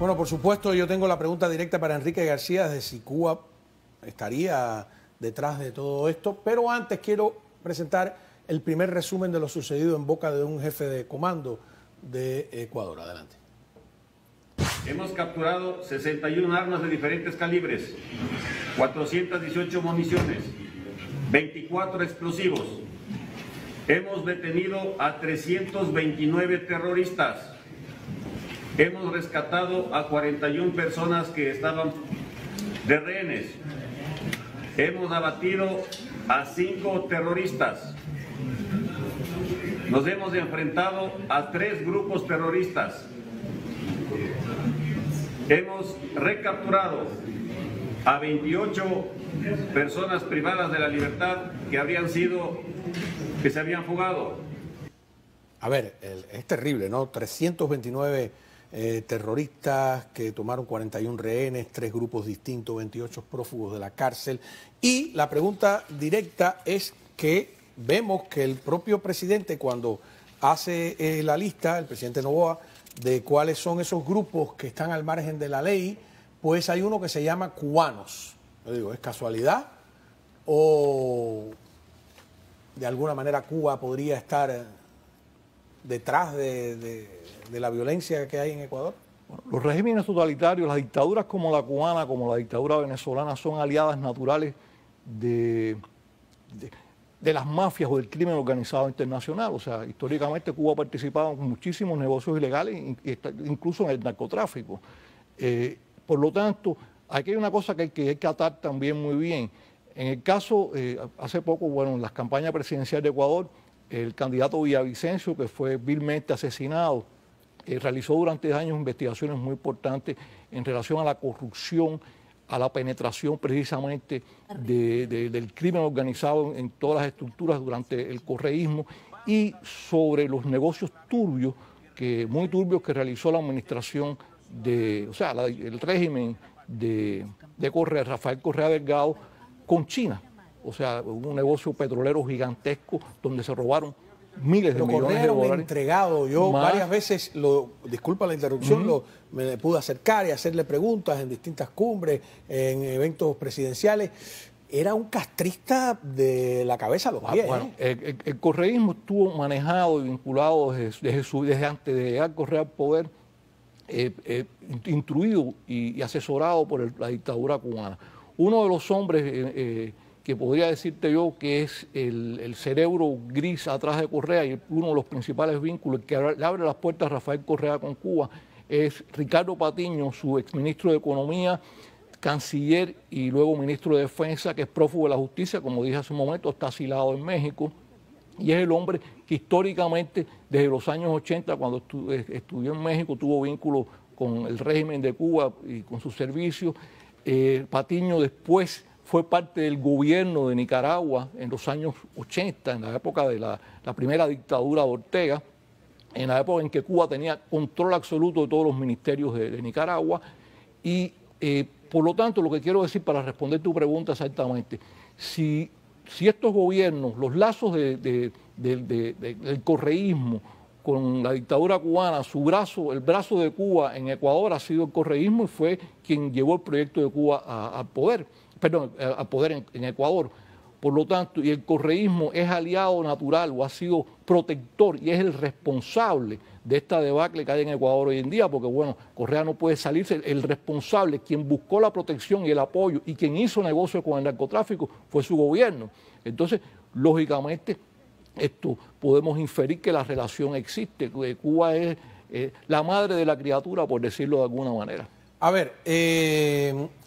Bueno, por supuesto, yo tengo la pregunta directa para Enrique García de si Cuba estaría detrás de todo esto, pero antes quiero presentar el primer resumen de lo sucedido en boca de un jefe de comando de Ecuador. Adelante. Hemos capturado 61 armas de diferentes calibres, 418 municiones, 24 explosivos. Hemos detenido a 329 terroristas. Hemos rescatado a 41 personas que estaban de rehenes. Hemos abatido a 5 terroristas. Nos hemos enfrentado a 3 grupos terroristas. Hemos recapturado a 28 personas privadas de la libertad que se habían fugado. A ver, es terrible, ¿no? 329 terroristas que tomaron 41 rehenes, 3 grupos distintos, 28 prófugos de la cárcel. Y la pregunta directa es que vemos que el propio presidente, cuando hace la lista, el presidente Noboa, de cuáles son esos grupos que están al margen de la ley, pues hay uno que se llama cubanos. Yo digo, ¿es casualidad o de alguna manera Cuba podría estar detrás de la violencia que hay en Ecuador? Bueno, los regímenes totalitarios, las dictaduras como la cubana, como la dictadura venezolana, son aliadas naturales de las mafias o del crimen organizado internacional. O sea, históricamente Cuba ha participado en muchísimos negocios ilegales, incluso en el narcotráfico. Por lo tanto, aquí hay una cosa que hay que atar también muy bien. En el caso, hace poco, bueno, en las campañas presidenciales de Ecuador, el candidato Villavicencio, que fue vilmente asesinado, realizó durante años investigaciones muy importantes en relación a la corrupción, a la penetración precisamente del crimen organizado en todas las estructuras durante el correísmo y sobre los negocios turbios, muy turbios que realizó la administración el régimen de Rafael Correa Delgado con China. O sea, un negocio petrolero gigantesco donde se robaron miles de millones de dólares. Entregado. Yo varias veces, disculpa la interrupción, me pude acercar y hacerle preguntas en distintas cumbres, en eventos presidenciales. Era un castrista de la cabeza a los pies. Bueno, el correísmo estuvo manejado y vinculado desde antes de llegar Correa al poder, instruido y asesorado por la dictadura cubana. Uno de los hombres que podría decirte yo que es el cerebro gris atrás de Correa y uno de los principales vínculos que le abre las puertas a Rafael Correa con Cuba es Ricardo Patiño, su exministro de Economía, canciller y luego ministro de Defensa, que es prófugo de la justicia, como dije hace un momento, está asilado en México, y es el hombre que históricamente, desde los años 80, cuando estudió en México, tuvo vínculos con el régimen de Cuba y con sus servicios. Patiño después fue parte del gobierno de Nicaragua en los años 80, en la época de la primera dictadura de Ortega, en la época en que Cuba tenía control absoluto de todos los ministerios de Nicaragua. Y por lo tanto, lo que quiero decir para responder tu pregunta exactamente, si estos gobiernos, los lazos del correísmo con la dictadura cubana, el brazo de Cuba en Ecuador ha sido el correísmo y fue quien llevó el proyecto de Cuba al poder en Ecuador. Por lo tanto, y el correísmo es aliado natural o ha sido protector y es el responsable de esta debacle que hay en Ecuador hoy en día, porque bueno, Correa no puede salirse, el responsable, quien buscó la protección y el apoyo y quien hizo negocio con el narcotráfico fue su gobierno. Entonces, lógicamente, podemos inferir que la relación existe, que Cuba es la madre de la criatura, por decirlo de alguna manera. A ver,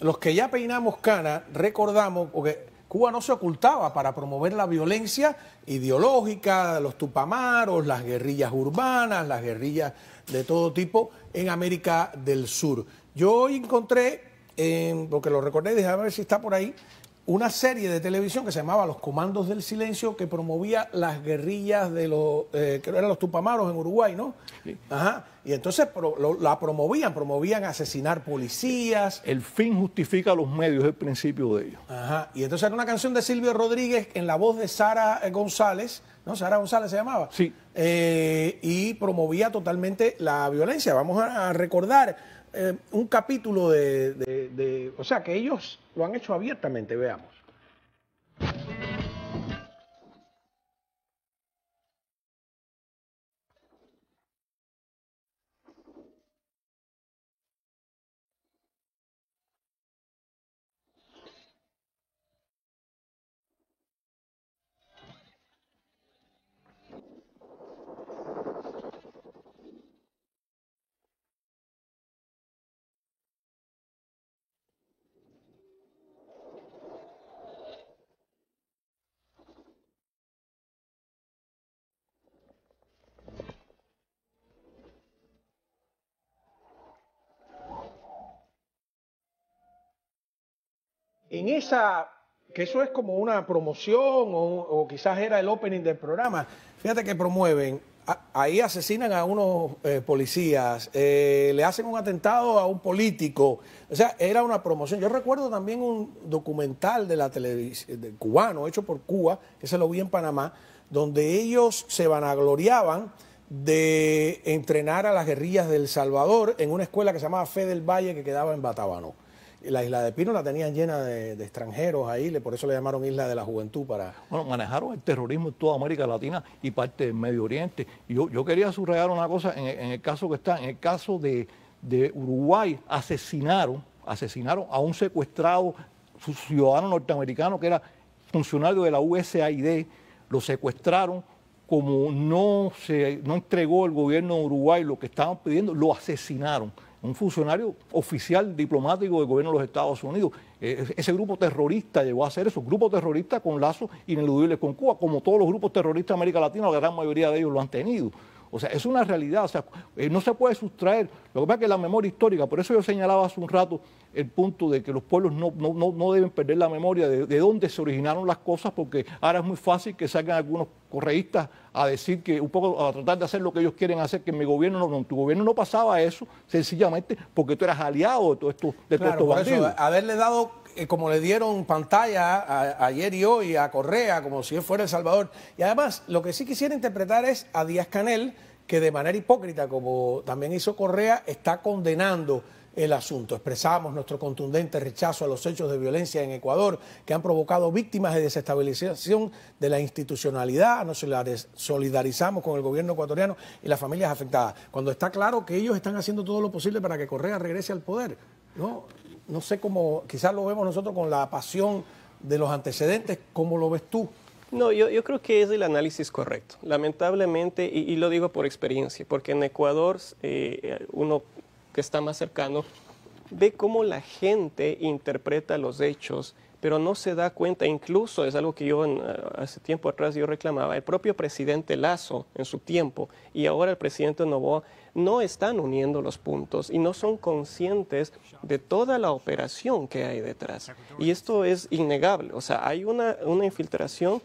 los que ya peinamos cana, recordamos, porque Cuba no se ocultaba para promover la violencia ideológica, los tupamaros, las guerrillas urbanas, las guerrillas de todo tipo en América del Sur. Yo hoy encontré, porque lo recordé, déjame ver si está por ahí, una serie de televisión que se llamaba Los Comandos del Silencio, que promovía las guerrillas de que eran los tupamaros en Uruguay, ¿no? Sí. Ajá. Y entonces la promovían asesinar policías. El fin justifica los medios, es el principio de ello. Ajá. Y entonces era una canción de Silvio Rodríguez en la voz de Sara González, ¿no? Sara González se llamaba. Sí. Y promovía totalmente la violencia. Vamos a recordar un capítulo o sea, que ellos lo han hecho abiertamente, veamos. En esa, que eso es como una promoción o quizás era el opening del programa, fíjate que promueven, ahí asesinan a unos policías, le hacen un atentado a un político, o sea, era una promoción. Yo recuerdo también un documental de la televisión cubano, hecho por Cuba, que se lo vi en Panamá, donde ellos se vanagloriaban de entrenar a las guerrillas del Salvador en una escuela que se llamaba Fe del Valle, que quedaba en Batabano. La isla de Pino la tenían llena de extranjeros ahí, por eso le llamaron Isla de la Juventud. Bueno, manejaron el terrorismo en toda América Latina y parte del Medio Oriente. Y yo quería subrayar una cosa en el caso que está, en el caso de Uruguay, asesinaron a un secuestrado ciudadano norteamericano que era funcionario de la USAID, lo secuestraron. Como no entregó el gobierno de Uruguay lo que estaban pidiendo, lo asesinaron. Un funcionario oficial diplomático del gobierno de los Estados Unidos. Ese grupo terrorista llegó a ser eso, grupo terrorista con lazos ineludibles con Cuba, como todos los grupos terroristas de América Latina, la gran mayoría de ellos lo han tenido. O sea, es una realidad, o sea, no se puede sustraer. Lo que pasa es que la memoria histórica, por eso yo señalaba hace un rato el punto de que los pueblos no deben perder la memoria de dónde se originaron las cosas, porque ahora es muy fácil que salgan algunos correístas a decir que un poco a tratar de hacer lo que ellos quieren hacer, que en mi gobierno no, en tu gobierno no pasaba eso, sencillamente porque tú eras aliado de todos estos bandidos. Eso, haberle dado, como le dieron pantalla ayer y hoy a Correa, como si él fuera El Salvador. Y además, lo que sí quisiera interpretar es a Díaz-Canel, que de manera hipócrita, como también hizo Correa, está condenando el asunto. Expresamos nuestro contundente rechazo a los hechos de violencia en Ecuador que han provocado víctimas de desestabilización de la institucionalidad. Nos solidarizamos con el gobierno ecuatoriano y las familias afectadas. Cuando está claro que ellos están haciendo todo lo posible para que Correa regrese al poder, no sé cómo, quizás lo vemos nosotros con la pasión de los antecedentes, ¿cómo lo ves tú? No, yo creo que es el análisis correcto. Lamentablemente, y lo digo por experiencia, porque en Ecuador uno que está más cercano ve cómo la gente interpreta los hechos, pero no se da cuenta, incluso es algo que yo hace tiempo atrás yo reclamaba, el propio presidente Lasso en su tiempo y ahora el presidente Noboa no están uniendo los puntos y no son conscientes de toda la operación que hay detrás. Y esto es innegable, o sea, hay una infiltración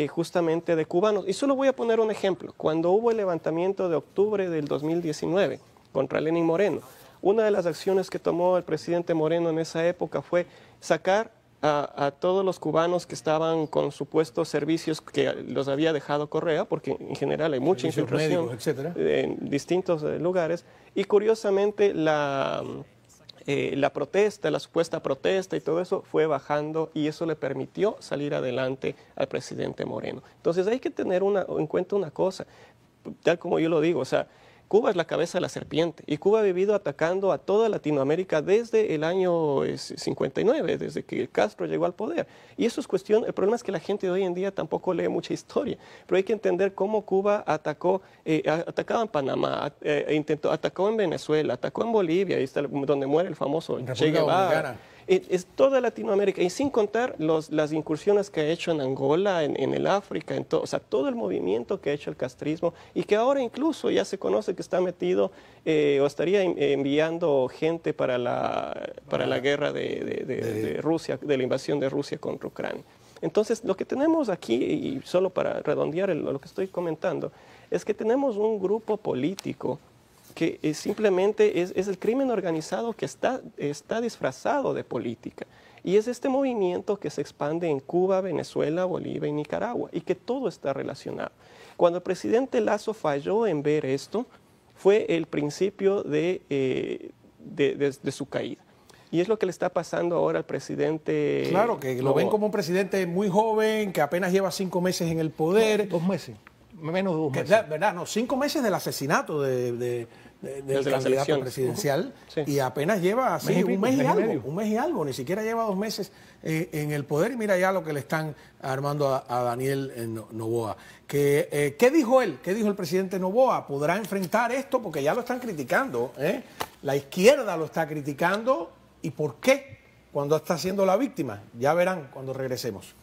justamente de cubanos. Y solo voy a poner un ejemplo. Cuando hubo el levantamiento de octubre del 2019 contra Lenín Moreno, una de las acciones que tomó el presidente Moreno en esa época fue sacar a todos los cubanos que estaban con supuestos servicios que los había dejado Correa, porque en general hay mucha infiltración en distintos lugares, y curiosamente la protesta, la supuesta protesta y todo eso fue bajando y eso le permitió salir adelante al presidente Moreno. Entonces hay que tener en cuenta una cosa, tal como yo lo digo, o sea, Cuba es la cabeza de la serpiente y Cuba ha vivido atacando a toda Latinoamérica desde el año 59, desde que Castro llegó al poder. Y eso es cuestión, el problema es que la gente de hoy en día tampoco lee mucha historia, pero hay que entender cómo Cuba atacaba en Panamá, atacó en Venezuela, atacó en Bolivia, ahí está donde muere el famoso Che Guevara. Es toda Latinoamérica, y sin contar las incursiones que ha hecho en Angola, en el África, o sea, todo el movimiento que ha hecho el castrismo, y que ahora incluso ya se conoce que está metido o estaría enviando gente para la guerra de Rusia, de la invasión de Rusia contra Ucrania. Entonces, lo que tenemos aquí, y solo para redondear lo que estoy comentando, es que tenemos un grupo político que simplemente es el crimen organizado que está disfrazado de política. Y es este movimiento que se expande en Cuba, Venezuela, Bolivia y Nicaragua, y que todo está relacionado. Cuando el presidente Lasso falló en ver esto, fue el principio de de su caída. Y es lo que le está pasando ahora al presidente. Claro, que lo ven como un presidente muy joven, que apenas lleva 5 meses en el poder. 2 meses, menos de 2 meses. ¿Verdad? No, 5 meses del asesinato del candidato presidencial. Sí. Y apenas lleva así un mes y algo, ni siquiera lleva 2 meses en el poder. Y mira ya lo que le están armando a Daniel Noboa. ¿Qué dijo él? ¿Qué dijo el presidente Noboa? ¿Podrá enfrentar esto? Porque ya lo están criticando. La izquierda lo está criticando. ¿Y por qué? Cuando está siendo la víctima. Ya verán cuando regresemos.